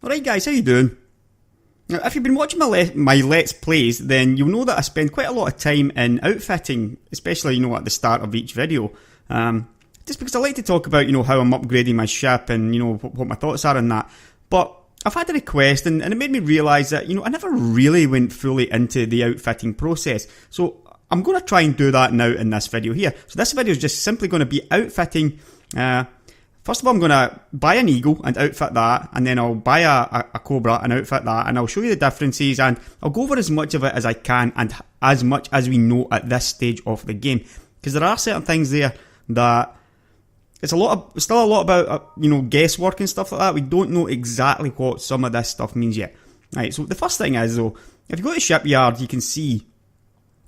Alright guys, how you doing? Now, if you've been watching my Let's Plays, then you'll know that I spend quite a lot of time in outfitting, especially, at the start of each video. Just because I like to talk about, how I'm upgrading my ship and, what my thoughts are on that. But I've had a request and it made me realise that, I never really went fully into the outfitting process. So I'm going to try and do that now in this video here. So this video is just simply going to be outfitting. First of all, I'm going to buy an Eagle and outfit that, and then I'll buy a Cobra and outfit that, and I'll show you the differences, and I'll go over as much of it as I can, and as much as we know at this stage of the game. Because there are certain things there that it's still a lot about, guesswork and stuff like that. We don't know exactly what some of this stuff means yet. Right, so the first thing is, though, if you go to Shipyard, you can see,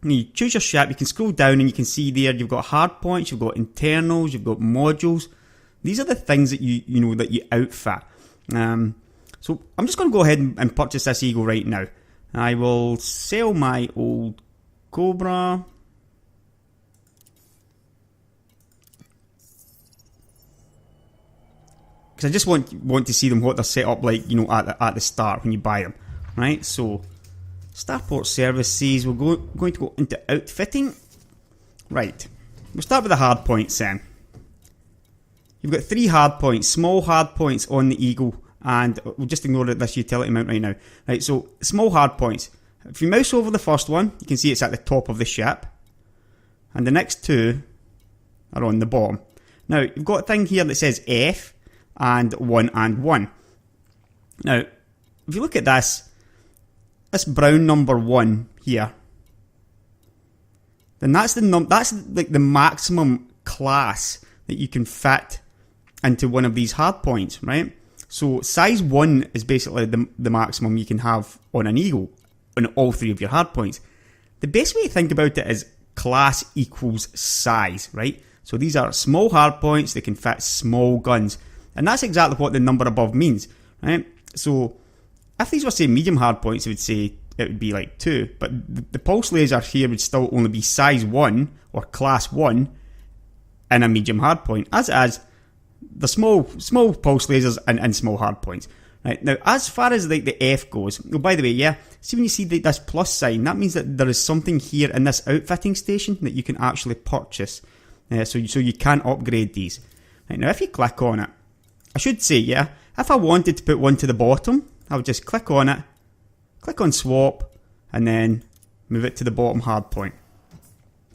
you choose your ship, you can scroll down and you can see there, you've got hardpoints, you've got internals, you've got modules. These are the things that that you outfit. So I'm just going to go ahead and purchase this Eagle right now. I will sell my old Cobra. Because I just want to see them, what they're set up like, at the start when you buy them. Right, so Starport Services, we're going to go into outfitting. Right, we'll start with the hardpoints then. You've got 3 hardpoints, small hardpoints on the Eagle, and we'll just ignore this utility mount right now. Right, so small hardpoints. If you mouse over the first one, you can see it's at the top of the ship, and the next 2 are on the bottom. Now, you've got a thing here that says F and 1 and 1. Now, if you look at this brown number 1 here, then that's like the maximum class that you can fit into one of these hardpoints, right? So size 1 is basically the maximum you can have on an Eagle on all 3 of your hardpoints. The best way to think about it is class equals size, right? So these are small hardpoints, they can fit small guns. And that's exactly what the number above means, right? So if these were, say, medium hardpoints, it would be like 2. But the pulse laser here would still only be size 1 or class 1 in a medium hardpoint, as the small pulse lasers and small hardpoints. Right, now, as far as the F goes, oh, by the way, yeah, see when you see this plus sign, that means that there is something here in this outfitting station that you can actually purchase. So you can upgrade these. Right, now, if you click on it, I should say, yeah, if I wanted to put one to the bottom, I would just click on it, click on swap, and then move it to the bottom hardpoint.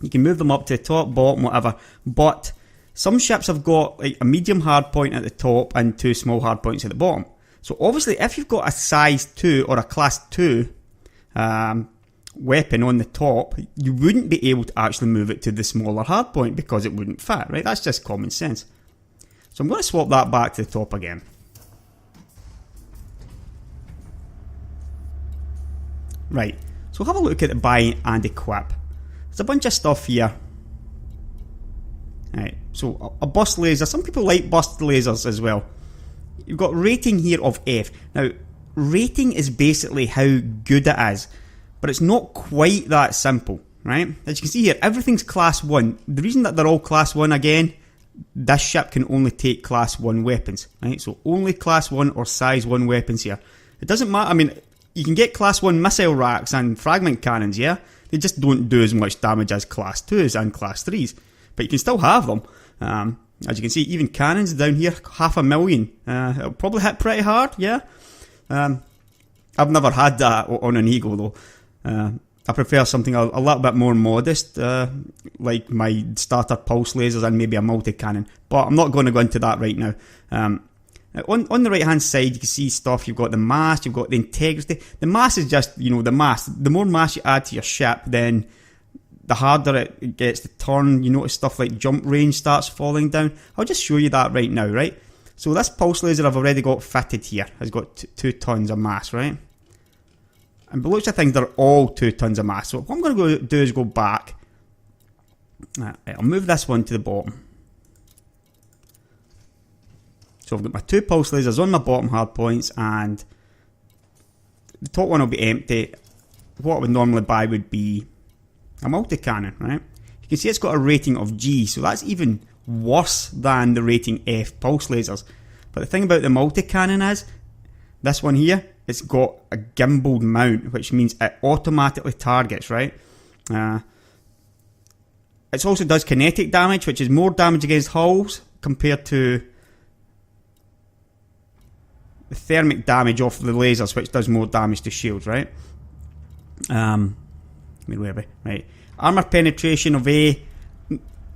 You can move them up to the top, bottom, whatever, but some ships have got like a medium hardpoint at the top and 2 small hardpoints at the bottom. So obviously, if you've got a size 2 or a class 2 weapon on the top, you wouldn't be able to actually move it to the smaller hardpoint because it wouldn't fit, right? That's just common sense. So I'm going to swap that back to the top again. Right, so have a look at the buy and equip. There's a bunch of stuff here. Right, so a burst laser. Some people like burst lasers as well. You've got rating here of F. Now, rating is basically how good it is, but it's not quite that simple, right? As you can see here, everything's class 1. The reason that they're all class 1 again, this ship can only take class 1 weapons, right? So only class 1 or size 1 weapons here. It doesn't matter. I mean, you can get class 1 missile racks and fragment cannons, yeah? They just don't do as much damage as class 2s and class 3s. But you can still have them. As you can see, even cannons down here, 500,000. It'll probably hit pretty hard, yeah? I've never had that on an Eagle, though. I prefer something a little bit more modest, like my starter pulse lasers and maybe a multi-cannon. But I'm not going to go into that right now. On the right hand side, you can see stuff. You've got the mass, you've got the integrity. The mass is just, the mass. The more mass you add to your ship, then the harder it gets to turn. You notice stuff like jump range starts falling down. I'll just show you that right now, right? So this pulse laser I've already got fitted here has got 2 tons of mass, right? And by looks of things, they're all 2 tons of mass. So what I'm going to do is go back. I'll move this one to the bottom. So I've got my 2 pulse lasers on my bottom hardpoints, and the top one will be empty. What I would normally buy would be a multi-cannon, right? You can see it's got a rating of G, so that's even worse than the rating F pulse lasers. But the thing about the multi-cannon is, This one here, it's got a gimbaled mount, which means it automatically targets, right? It also does kinetic damage, which is more damage against hulls compared to the thermic damage off the lasers, which does more damage to shields, right? Right. Armor penetration of A,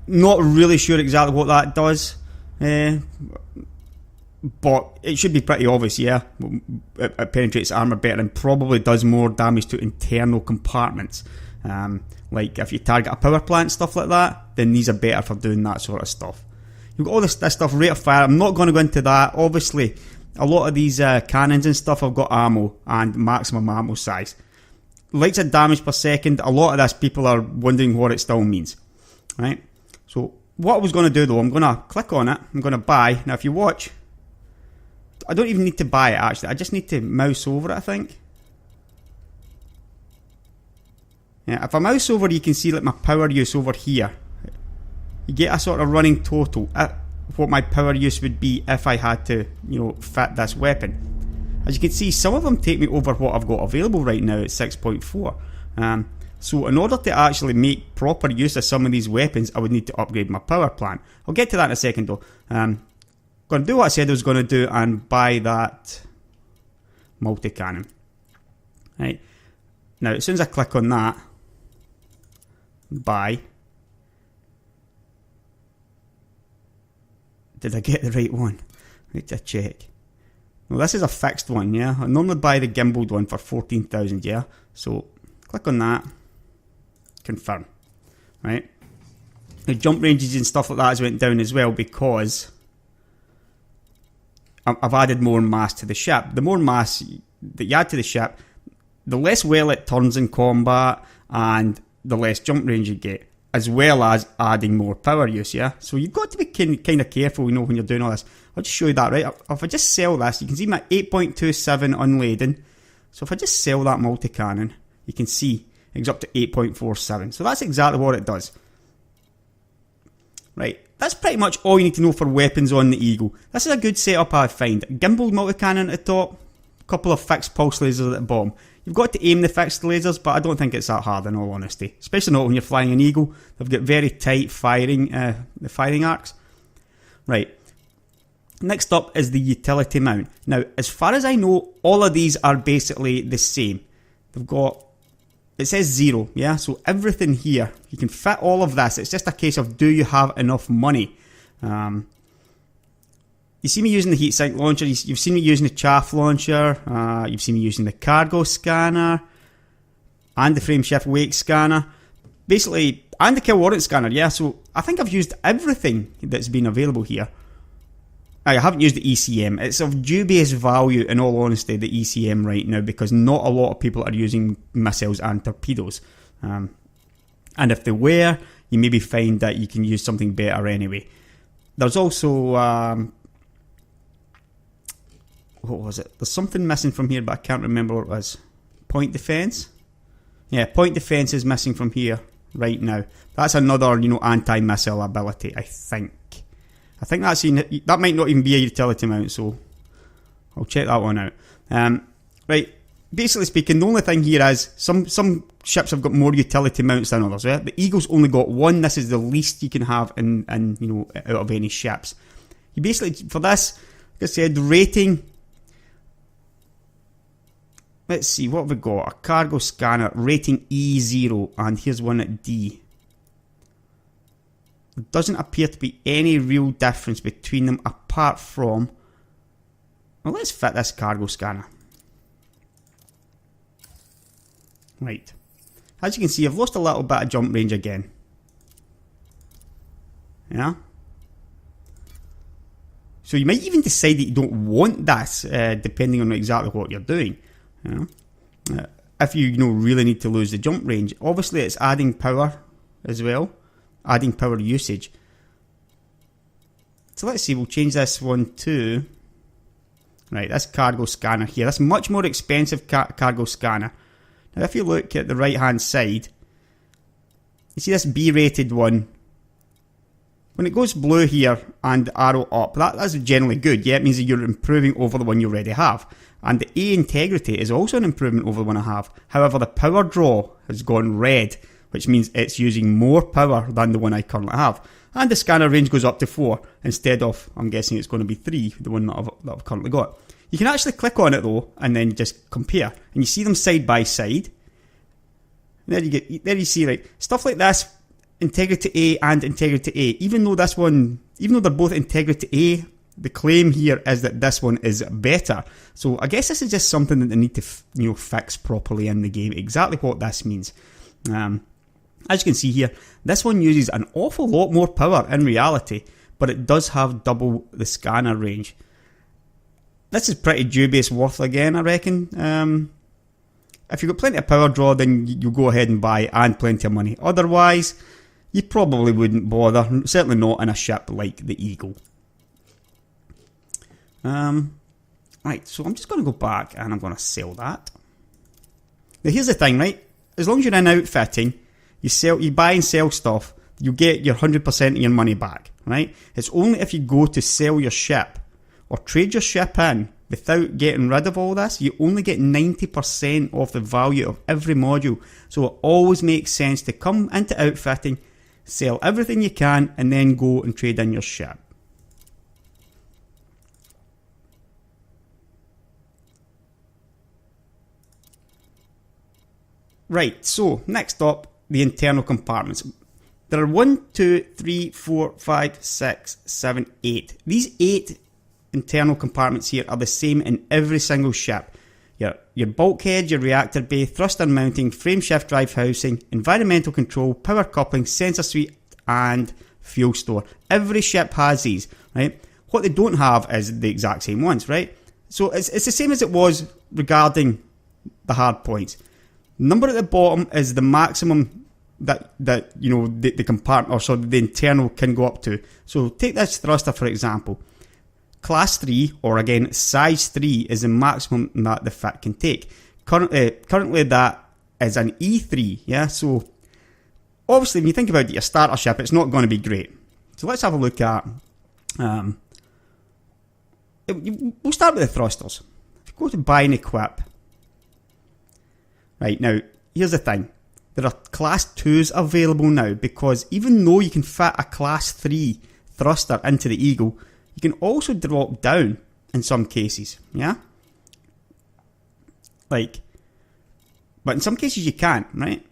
not really sure exactly what that does, but it should be pretty obvious, yeah. It penetrates armor better and probably does more damage to internal compartments. Like if you target a power plant, stuff like that, then these are better for doing that sort of stuff. You've got all this stuff, rate of fire. I'm not going to go into that. Obviously, a lot of these cannons and stuff have got ammo and maximum ammo size. Lights of damage per second. A lot of this, people are wondering what it still means, right? So what I was going to do though, I'm going to click on it. I'm going to buy. Now if you watch, I don't even need to buy it actually. I just need to mouse over it, I think. Yeah, if I mouse over, you can see like my power use over here. You get a sort of running total at what my power use would be if I had to, fit this weapon. As you can see, some of them take me over what I've got available right now at 6.4. So in order to actually make proper use of some of these weapons, I would need to upgrade my power plant. I'll get to that in a second though. Going to do what I said I was going to do and buy that multi-cannon. Right. Now, as soon as I click on that, buy. Did I get the right one? Need to check. Well, this is a fixed one, yeah. I normally buy the gimbaled one for 14,000, yeah. So, click on that. Confirm. Right. The jump ranges and stuff like that has went down as well because I've added more mass to the ship. The more mass that you add to the ship, the less well it turns in combat and the less jump range you get, as well as adding more power use, yeah? So you've got to be kind of careful, when you're doing all this. I'll just show you that, right? If I just sell this, you can see my 8.27 unladen. So if I just sell that multi-cannon, you can see it goes up to 8.47. So that's exactly what it does. Right, that's pretty much all you need to know for weapons on the Eagle. This is a good setup, I find. Gimbaled multi-cannon at the top, a couple of fixed pulse lasers at the bottom. You've got to aim the fixed lasers, but I don't think it's that hard in all honesty. Especially not when you're flying an Eagle. They've got very tight firing arcs. Right. Next up is the utility mount. Now, as far as I know, all of these are basically the same. They've got, it says 0, yeah? So everything here, you can fit all of this. It's just a case of, do you have enough money? You see me using the heatsink launcher, you've seen me using the chaff launcher, you've seen me using the cargo scanner, and the frame shift wake scanner, basically, and the kill warrant scanner, yeah, so I think I've used everything that's been available here. I haven't used the ECM, it's of dubious value in all honesty, the ECM right now, because not a lot of people are using missiles and torpedoes. And if they were, you maybe find that you can use something better anyway. There's also... what was it? There's something missing from here, but I can't remember what it was. Point defense? Yeah, point defense is missing from here right now. That's another, anti-missile ability, I think. I think that might not even be a utility mount, so I'll check that one out. Right, basically speaking, the only thing here is some ships have got more utility mounts than others, right? The Eagle's only got one. This is the least you can have in out of any ships. You basically, for this, like I said, rating... Let's see, what have we got? A cargo scanner, rating E0, and here's one at D. There doesn't appear to be any real difference between them apart from... Well, let's fit this cargo scanner. Right. As you can see, I've lost a little bit of jump range again. Yeah? So you might even decide that you don't want this, depending on exactly what you're doing. If you really need to lose the jump range. Obviously it's adding power as well, adding power usage. So let's see, we'll change this one to this cargo scanner here. That's much more expensive cargo scanner. Now if you look at the right hand side, you see this B rated one when it goes blue here and the arrow up, that's generally good. Yeah, it means that you're improving over the one you already have. And the A integrity is also an improvement over the one I have. However, the power draw has gone red, which means it's using more power than the one I currently have. And the scanner range goes up to 4 instead of, I'm guessing it's going to be 3, the one that I've currently got. You can actually click on it though and then just compare. And you see them side by side. There you see, right, stuff like this, integrity A and integrity A. Even though they're both integrity A, the claim here is that this one is better. So I guess this is just something that they need to fix properly in the game. Exactly what this means. As you can see here, this one uses an awful lot more power in reality, but it does have double the scanner range. This is pretty dubious worth again, I reckon. If you've got plenty of power draw, then you go ahead and buy it, and plenty of money. Otherwise, you probably wouldn't bother. Certainly not in a ship like the Eagle. Right, so I'm just going to go back and I'm going to sell that. Now here's the thing, right? As long as you're in outfitting, you buy and sell stuff, you get your 100% of your money back, right? It's only if you go to sell your ship or trade your ship in without getting rid of all this, you only get 90% of the value of every module. So it always makes sense to come into outfitting, sell everything you can, and then go and trade in your ship. Right, so next up, the internal compartments. There are 1, 2, 3, 4, 5, 6, 7, 8. These 8 internal compartments here are the same in every single ship. Your bulkhead, your reactor bay, thruster mounting, frame shift drive housing, environmental control, power coupling, sensor suite, and fuel store. Every ship has these, right? What they don't have is the exact same ones, right? So it's the same as it was regarding the hard points. Number at the bottom is the maximum that the compartment, or so the internal can go up to. So take this thruster for example. Class 3, or again size 3, is the maximum that the fit can take. Currently that is an E3, yeah? So obviously when you think about your starter ship, it's not going to be great. So let's have a look at, we'll start with the thrusters. If you go to buy and equip, right, now, here's the thing. There are Class 2s available now, because even though you can fit a Class 3 thruster into the Eagle, you can also drop down in some cases, yeah? But in some cases you can't, right?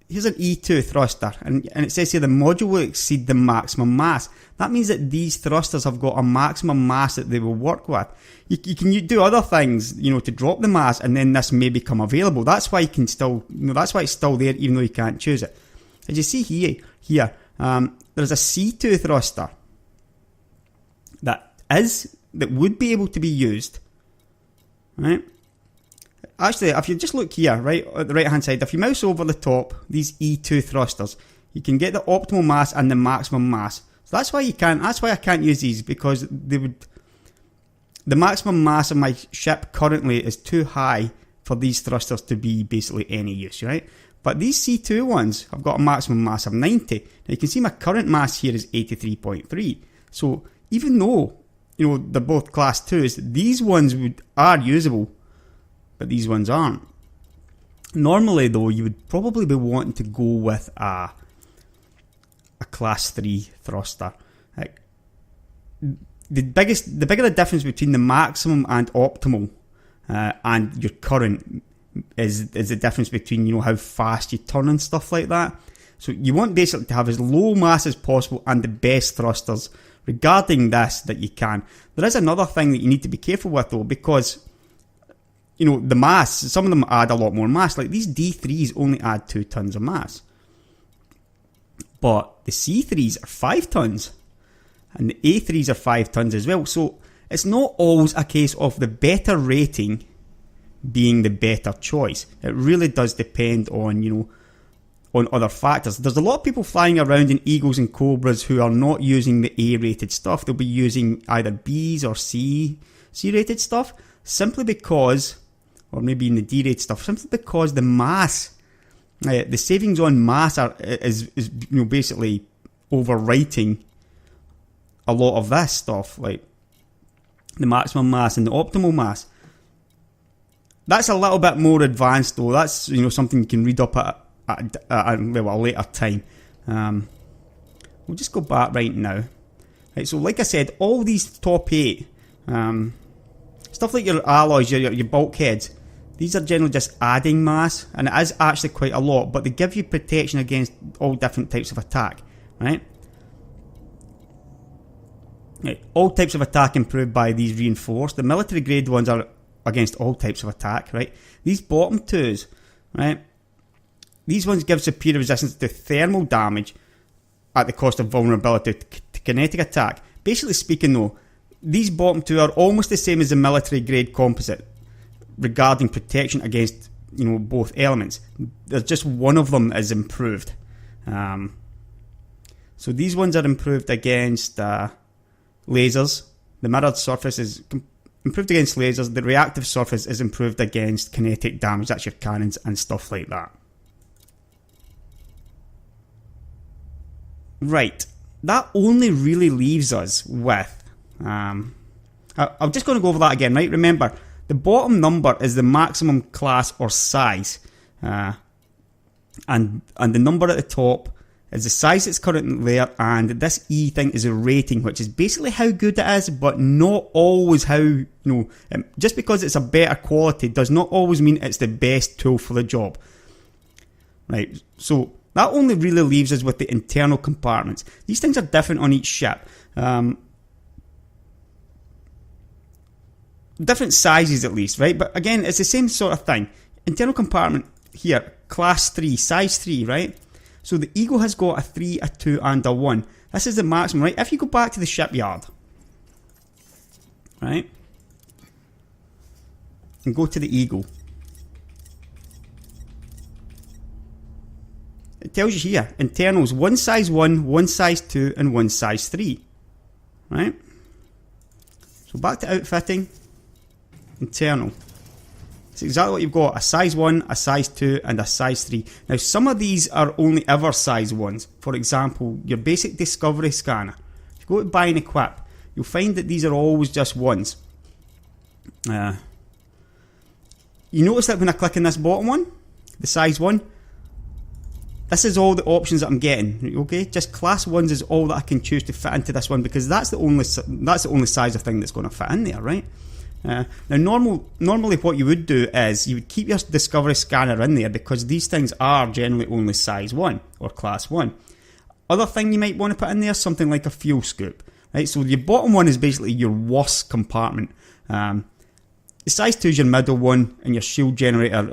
Here's an E2 thruster, and it says here the module will exceed the maximum mass. That means that these thrusters have got a maximum mass that they will work with. You can do other things, to drop the mass, and then this may become available. That's why you can still, that's why it's still there, even though you can't choose it. As you see here, there's a C2 thruster that would be able to be used, right? Actually, if you just look here, right, at the right hand side, if you mouse over the top, these E2 thrusters, you can get the optimal mass and the maximum mass. So that's why I can't use these, because the maximum mass of my ship currently is too high for these thrusters to be basically any use, right? But these C2 ones have got a maximum mass of 90. Now you can see my current mass here is 83.3. So even though, they're both class 2s, these ones are usable, but these ones aren't. Normally though, you would probably be wanting to go with a class 3 thruster. The bigger the difference between the maximum and optimal and your current is the difference between how fast you turn and stuff like that. So you want basically to have as low mass as possible and the best thrusters regarding this that you can. There is another thing that you need to be careful with though, because the mass, some of them add a lot more mass. Like these D3s only add 2 tons of mass, but the C3s are 5 tons and the A3s are 5 tons as well. So it's not always a case of the better rating being the better choice. It really does depend on on other factors. There's a lot of people flying around in Eagles and Cobras who are not using the A-rated stuff. They'll be using either Bs or C-rated stuff, simply because, or maybe in the D-rated stuff, simply because the mass, the savings on mass is basically overwriting a lot of this stuff, like the maximum mass and the optimal mass. That's a little bit more advanced though. That's, something you can read up at a later time. We'll just go back right now. Right, so like I said, all these top 8, stuff like your alloys, your bulkheads, these are generally just adding mass, and it is actually quite a lot, but they give you protection against all different types of attack, right? Right, all types of attack improved by these reinforced. The military grade ones are against all types of attack, right? These bottom 2s, right? These ones give superior resistance to thermal damage at the cost of vulnerability to kinetic attack. Basically speaking though, these bottom 2 are almost the same as the military grade composite regarding protection against, both elements. There's just one of them is improved. So these ones are improved against lasers. The mirrored surface is improved against lasers. The reactive surface is improved against kinetic damage. That's your cannons and stuff like that. Right. That only really leaves us with... I'm just going to go over that again, right? Remember, the bottom number is the maximum class or size. And the number at the top is the size that's currently there, and this E thing is a rating, which is basically how good it is, but not always how, just because it's a better quality does not always mean it's the best tool for the job. Right, so that only really leaves us with the internal compartments. These things are different on each ship. Different sizes at least, right? But again, it's the same sort of thing. Internal compartment here, class 3, size 3, right? So the Eagle has got a 3, a 2 and a 1. This is the maximum, right? If you go back to the shipyard, right? And go to the Eagle. It tells you here, internals, 1 size 1, 1 size 2 and 1 size 3. Right? So back to outfitting. Internal. It's exactly what you've got, a size 1, a size 2 and a size 3. Now some of these are only ever size 1s. For example, your basic discovery scanner. If you go to buy and equip, you'll find that these are always just 1s. You notice that when I click on this bottom one, the size 1, this is all the options that I'm getting. Okay, just class 1s is all that I can choose to fit into this one, because that's the only size of thing that's going to fit in there, right? Now normally what you would do is you would keep your discovery scanner in there, because these things are generally only size 1 or class 1. Other thing you might want to put in there, something like a fuel scoop, right? So your bottom one is basically your worst compartment. The size 2 is your middle one, and your shield generator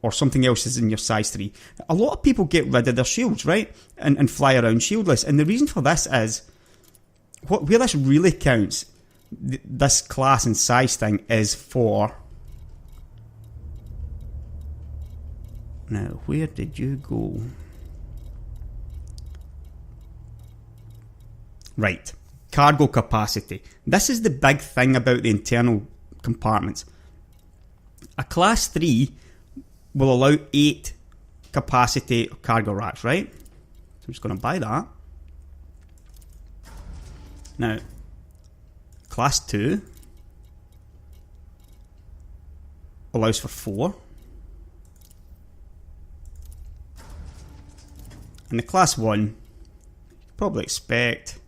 or something else is in your size 3. A lot of people get rid of their shields, right? And fly around shieldless. And the reason for this is, where this really counts, this class and size thing is for... Now, where did you go? Right. Cargo capacity. This is the big thing about the internal compartments. A class 3 will allow 8 capacity cargo racks, right? So I'm just going to buy that. Now, class 2 allows for 4. And the class 1, you probably expect,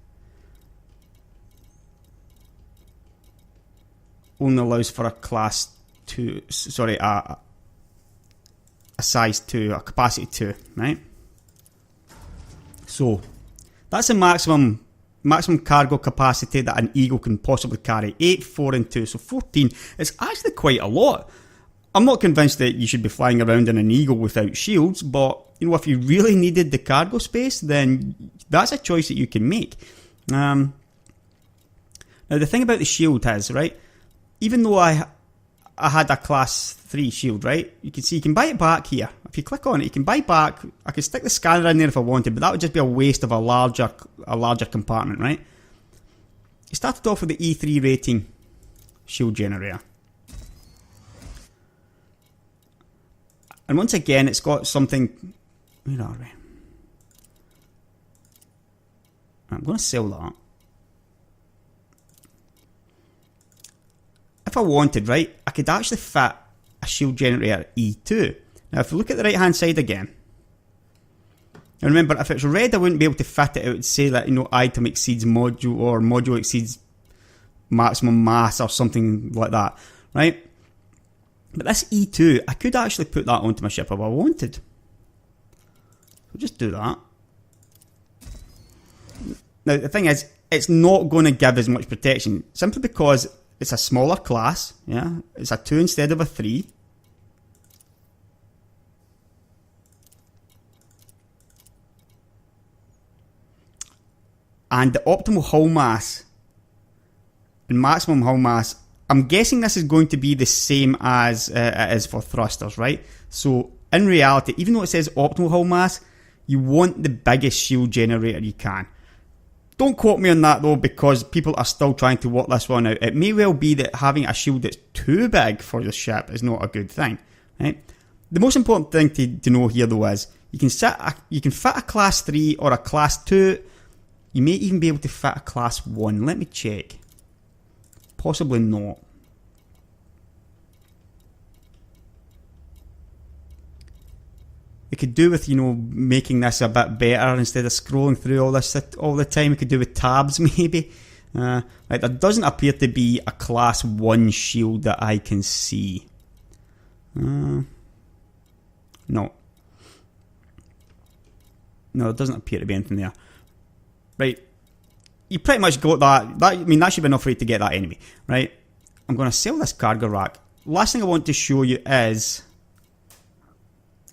only allows for a class 2, sorry, a size 2, a capacity 2, right? So, that's the maximum cargo capacity that an Eagle can possibly carry. 8, 4 and 2, so 14. It's actually quite a lot. I'm not convinced that you should be flying around in an Eagle without shields, but if you really needed the cargo space, then that's a choice that you can make. Now the thing about the shield is, right, even though I had a class 3 shield, right, you can see you can buy it back here. If you click on it, you can buy back. I could stick the scanner in there if I wanted, but that would just be a waste of a larger compartment, right? You started off with the E3 rating shield generator. And once again, it's got something... Where are we? I'm going to sell that. if I wanted, right, I could actually fit a shield generator E2. Now, if you look at the right-hand side again, and remember, if it's red, I wouldn't be able to fit it. It would say that, item exceeds module, or module exceeds maximum mass, or something like that, right? But this E2, I could actually put that onto my ship if I wanted. So just do that. Now, the thing is, it's not going to give as much protection, simply because it's a smaller class, yeah? It's a 2 instead of a 3. And the optimal hull mass and maximum hull mass, I'm guessing this is going to be the same as it is for thrusters, right? So, in reality, even though it says optimal hull mass, you want the biggest shield generator you can. Don't quote me on that though, because people are still trying to work this one out. It may well be that having a shield that's too big for your ship is not a good thing, right? The most important thing to know here though is, you can fit a class 3 or a class 2. You may even be able to fit a class 1. Let me check. Possibly not. We could do with, making this a bit better instead of scrolling through all this all the time. We could do with tabs maybe. Right, there doesn't appear to be a class 1 shield that I can see. No. No, there doesn't appear to be anything there. Right, you pretty much got that. That should be enough for you to get that anyway, right? I'm going to sell this cargo rack. Last thing I want to show you is,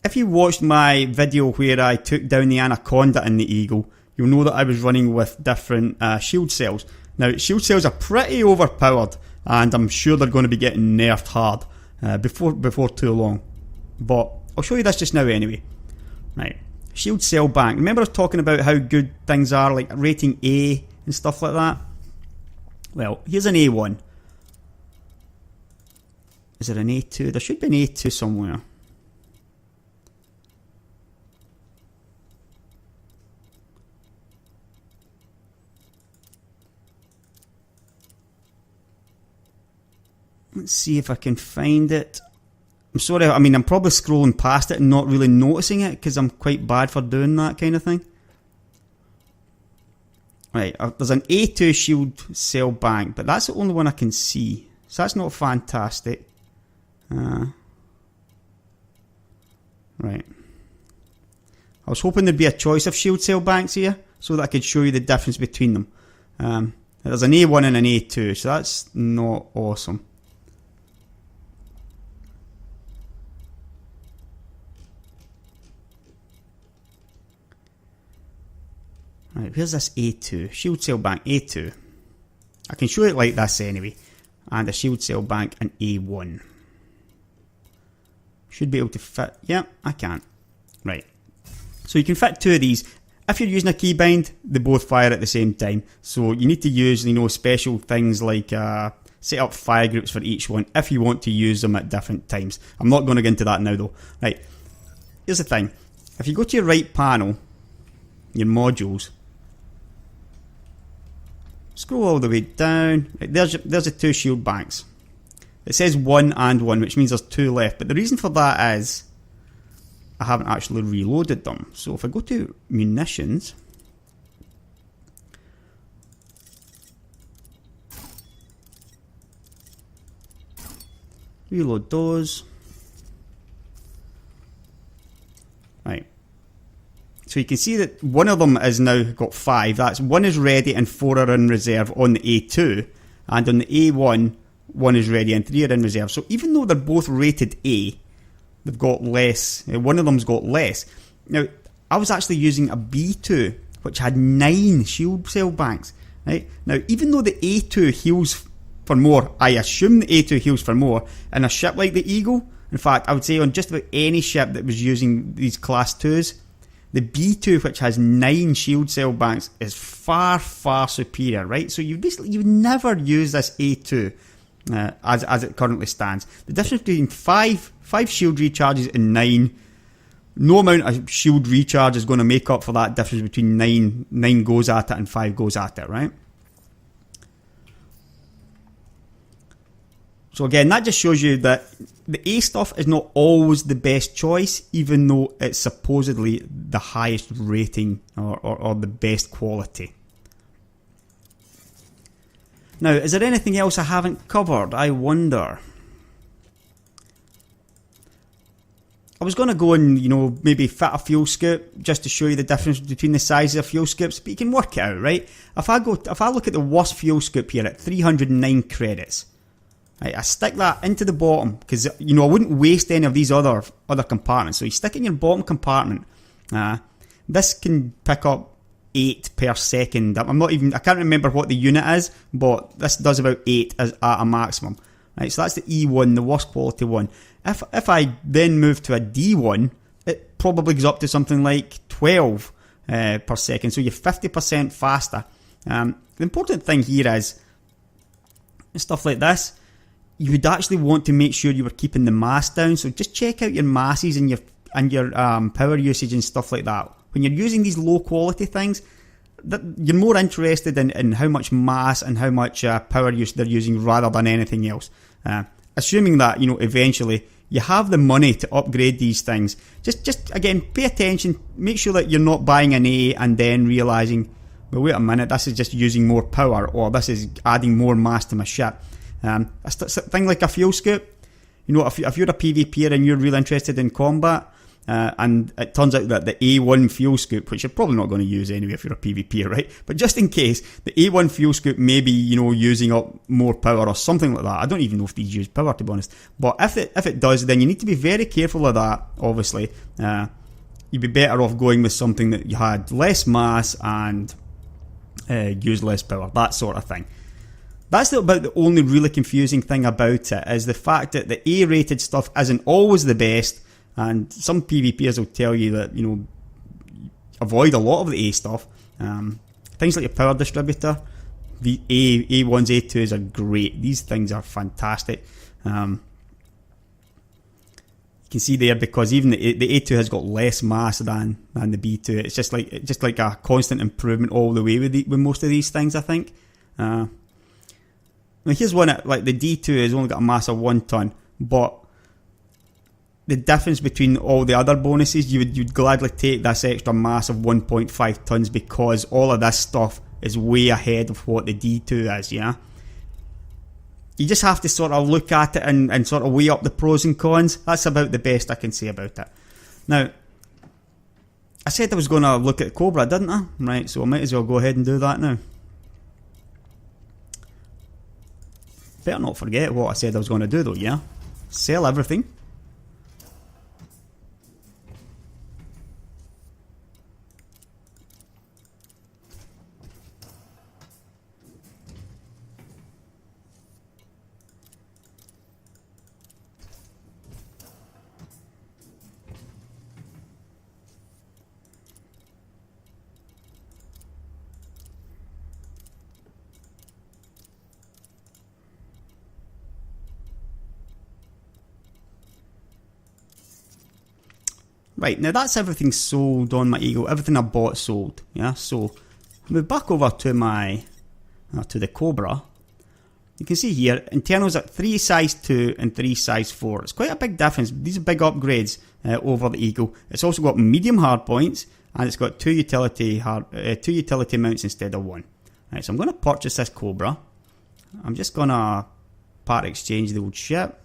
if you watched my video where I took down the Anaconda in the Eagle, you'll know that I was running with different shield cells. Now, shield cells are pretty overpowered, and I'm sure they're going to be getting nerfed hard before too long. But I'll show you this just now anyway. Right. Shield cell bank. Remember I was talking about how good things are, like rating A and stuff like that? Well, here's an A1. Is there an A2? There should be an A2 somewhere. Let's see if I can find it. I'm sorry, I'm probably scrolling past it and not really noticing it because I'm quite bad for doing that kind of thing. Right, there's an A2 shield cell bank, but that's the only one I can see. So that's not fantastic. Right. I was hoping there'd be a choice of shield cell banks here so that I could show you the difference between them. There's an A1 and an A2, so that's not awesome. Right, where's this A2? Shield cell bank A2. I can show it like this anyway. And a shield cell bank an A1. Should be able to fit. Yeah, I can. Right. So you can fit 2 of these. If you're using a keybind, they both fire at the same time. So you need to use, special things like set up fire groups for each one if you want to use them at different times. I'm not going to get into that now though. Right. Here's the thing. If you go to your right panel, your modules, scroll all the way down. Right, there's the 2 shield banks. It says 1 and 1, which means there's 2 left. But the reason for that is I haven't actually reloaded them. So if I go to munitions, reload those. Right. So you can see that one of them is now got 5. That's 1 is ready and 4 are in reserve on the A2. And on the A1, 1 is ready and 3 are in reserve. So even though they're both rated A, they've got less. One of them's got less. Now, I was actually using a B2, which had 9 shield cell banks. Right? Now, even though the A2 heals for more, I assume the A2 heals for more, in a ship like the Eagle, in fact, I would say on just about any ship that was using these class 2s, the B2, which has 9 shield cell banks, is far, far superior, right? So you would never use this A2 as it currently stands. The difference between 5 shield recharges and 9, no amount of shield recharge is going to make up for that difference between 9 goes at it and 5 goes at it, right? So again, that just shows you that the A stuff is not always the best choice, even though it's supposedly the highest rating or the best quality. Now, is there anything else I haven't covered? I wonder. I was going to go and, maybe fit a fuel scoop just to show you the difference between the sizes of fuel scoops, but you can work it out, right? If I look at the worst fuel scoop here at 309 credits, right, I stick that into the bottom because, I wouldn't waste any of these other compartments. So you stick it in your bottom compartment. This can pick up 8 per second. I can't remember what the unit is, but this does about 8 as at a maximum. Right, so that's the E1, the worst quality one. If I then move to a D1, it probably goes up to something like 12 per second, so you're 50% faster. The important thing here is, stuff like this, you would actually want to make sure you were keeping the mass down, so just check out your masses and your power usage and stuff like that. When you're using these low quality things, you're more interested in how much mass and how much power use they're using rather than anything else. Assuming that, eventually you have the money to upgrade these things, just again, pay attention, make sure that you're not buying an A and then realising, well, wait a minute, this is just using more power, or this is adding more mass to my ship. A thing like a fuel scoop, if you're a PvPer and you're really interested in combat, and it turns out that the A1 fuel scoop, which you're probably not going to use anyway if you're a PvPer, right? But just in case, the A1 fuel scoop may be, using up more power or something like that. I don't even know if these use power, to be honest. But if it does, then you need to be very careful of that, obviously. You'd be better off going with something that you had less mass and used less power, that sort of thing. That's about the only really confusing thing about it, is the fact that the A-rated stuff isn't always the best. And some PvPers will tell you that, avoid a lot of the A stuff. Things like your power distributor, the A1s, A2s are great. These things are fantastic. You can see there, because even the A2 has got less mass than the B2. It's just like a constant improvement all the way with most of these things, I think. Now here's one, like the D2 has only got a mass of 1 ton, but the difference between all the other bonuses, you'd gladly take this extra mass of 1.5 tons because all of this stuff is way ahead of what the D2 is, yeah? You just have to sort of look at it and sort of weigh up the pros and cons. That's about the best I can say about it. Now, I said I was going to look at Cobra, didn't I? Right, so I might as well go ahead and do that now. Better not forget what I said I was going to do though, yeah? Sell everything. Right, now that's everything sold on my Eagle. Everything I bought sold. Yeah, so move back over to my to the Cobra. You can see here, internals at 3 size 2 and 3 size 4. It's quite a big difference. These are big upgrades over the Eagle. It's also got medium hard points, and it's got 2 utility mounts instead of 1. Right, so I'm going to purchase this Cobra. I'm just going to part exchange the old ship.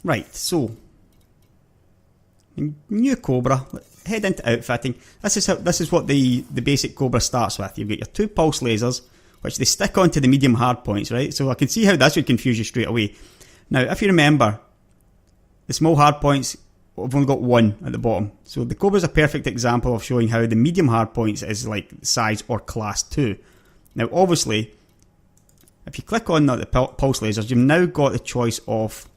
Right, so new Cobra, head into outfitting. This is what the basic Cobra starts with. You've got your 2 pulse lasers, which they stick onto the medium hard points, right? So I can see how this would confuse you straight away. Now, if you remember, the small hard points, I've only got 1 at the bottom. So the Cobra is a perfect example of showing how the medium hard points is like size or class 2. Now, obviously, if you click on the pulse lasers, you've now got the choice of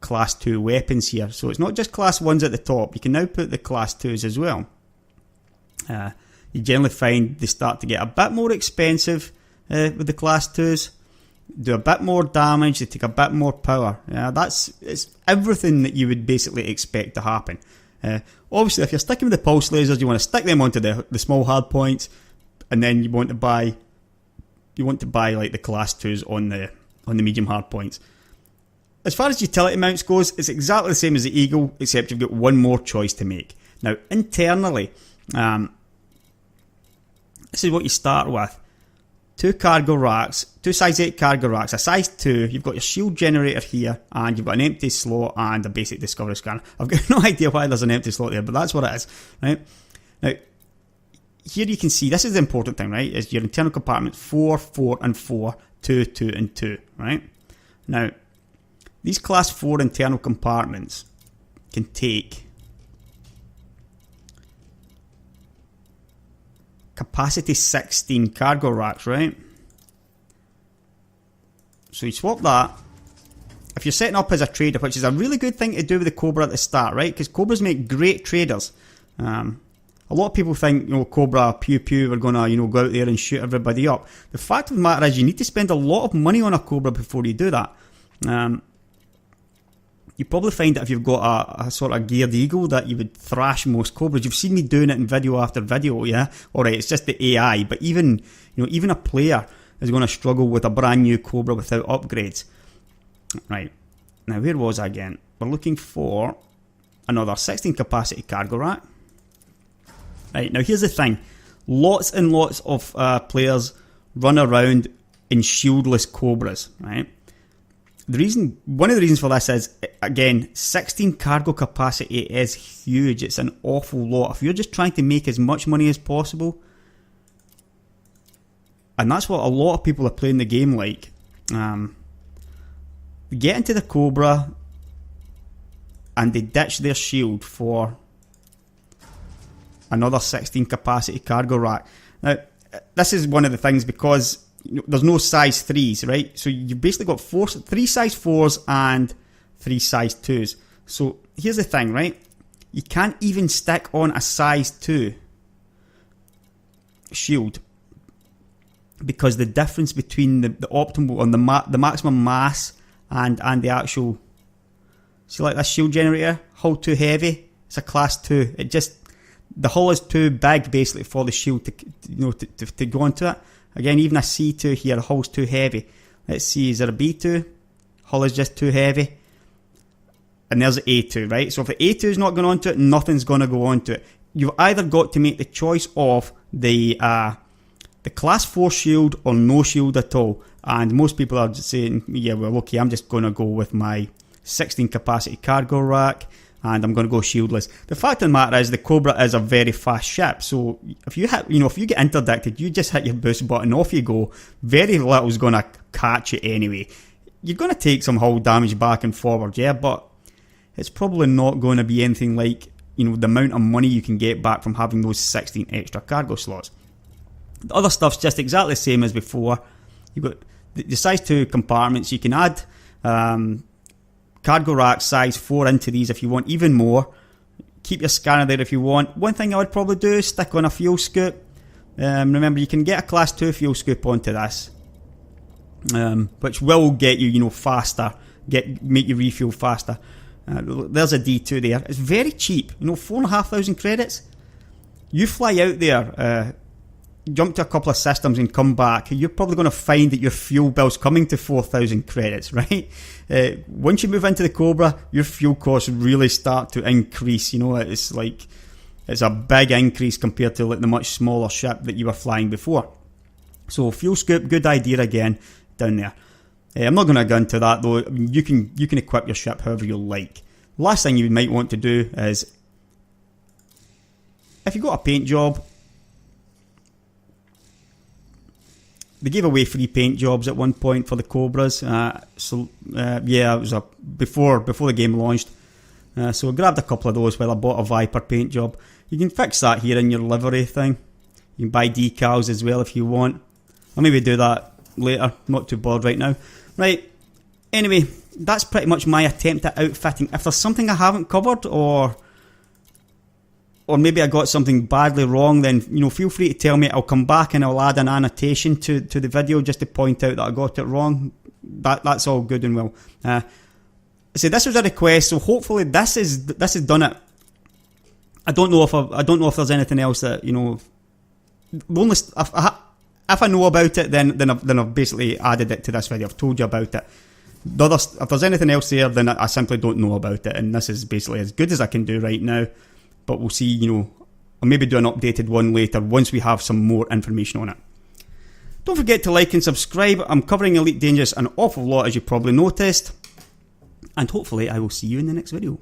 class 2 weapons here. So it's not just class 1s at the top, you can now put the class 2s as well. You generally find they start to get a bit more expensive with the class 2s, do a bit more damage, they take a bit more power. It's everything that you would basically expect to happen. Obviously, if you're sticking with the pulse lasers, you want to stick them onto the small hard points, and then you want to buy like the class 2s on the medium hard points. As far as utility mounts goes, it's exactly the same as the Eagle, except you've got one more choice to make. Now, internally, this is what you start with. 2 cargo racks, 2 size 8 cargo racks, a size 2, you've got your shield generator here, and you've got an empty slot and a basic discovery scanner. I've got no idea why there's an empty slot there, but that's what it is, right? Now, here you can see, this is the important thing, right, is your internal compartment 4, 4 and 4, 2, 2 and 2, right? Now, these class 4 internal compartments can take capacity 16 cargo racks, right? So you swap that. If you're setting up as a trader, which is a really good thing to do with the Cobra at the start, right? Because Cobras make great traders. A lot of people think, Cobra, pew pew, we're gonna, go out there and shoot everybody up. The fact of the matter is, you need to spend a lot of money on a Cobra before you do that. You probably find that if you've got a sort of geared Eagle that you would thrash most Cobras. You've seen me doing it in video after video, yeah? Alright, it's just the AI, but even a player is going to struggle with a brand new Cobra without upgrades. Right, now where was I again? We're looking for another 16 capacity cargo rack. Right, now here's the thing. Lots and lots of players run around in shieldless Cobras, right? One of the reasons for this is, again, 16 cargo capacity is huge. It's an awful lot. If you're just trying to make as much money as possible, and that's what a lot of people are playing the game like, get into the Cobra and they ditch their shield for another 16 capacity cargo rack. Now, this is one of the things, because there's no size 3s, right? So you've basically got 3 size 4s and 3 size 2s. So here's the thing, right? You can't even stick on a size 2 shield, because the difference between the optimal and the maximum mass and the actual, see, like this shield generator, hull too heavy, it's a class 2. The hull is too big basically for the shield to go into it. Again, even a C2 here, the hull's too heavy. Let's see, is there a B2? Hull is just too heavy. And there's the A2, right? So if the A2 is not going onto it, nothing's going to go onto it. You've either got to make the choice of the class 4 shield or no shield at all. And most people are just saying, yeah, well, okay, I'm just going to go with my 16 capacity cargo rack, and I'm going to go shieldless. The fact of the matter is, the Cobra is a very fast ship, so if you get interdicted, you just hit your boost button, off you go. Very little's going to catch it anyway. You're going to take some hull damage back and forward, yeah, but it's probably not going to be anything like, the amount of money you can get back from having those 16 extra cargo slots. The other stuff's just exactly the same as before. You've got the size 2 compartments. You can add cargo rack size 4 into these if you want even more. Keep your scanner there if you want. One thing I would probably do is stick on a fuel scoop. Remember, you can get a class 2 fuel scoop onto this, which will get you, faster, make you refuel faster. There's a D2 there. It's very cheap, 4,500 credits. You fly out there, jump to a couple of systems and come back, you're probably going to find that your fuel bill's coming to 4,000 credits, right? Once you move into the Cobra, your fuel costs really start to increase. It's a big increase compared to the much smaller ship that you were flying before. So fuel scoop, good idea again down there. I'm not going to go into that though. I mean, you can equip your ship however you like. Last thing you might want to do is, if you've got a paint job, they gave away free paint jobs at one point for the Cobras. Yeah, it was before the game launched. So I grabbed a couple of those while I bought a Viper paint job. You can fix that here in your livery thing. You can buy decals as well if you want. I'll maybe do that later, not too bored right now. Right, anyway, that's pretty much my attempt at outfitting. If there's something I haven't covered, or maybe I got something badly wrong, then feel free to tell me. I'll come back and I'll add an annotation to the video just to point out that I got it wrong. That's all good and well. So this was a request, so hopefully this has done it. I don't know if there's anything else that if I know about it, then I've basically added it to this video. I've told you about it. If there's anything else there, then I simply don't know about it, and this is basically as good as I can do right now. But we'll see. I'll maybe do an updated one later once we have some more information on it. Don't forget to like and subscribe. I'm covering Elite Dangerous an awful lot, as you probably noticed. And hopefully I will see you in the next video.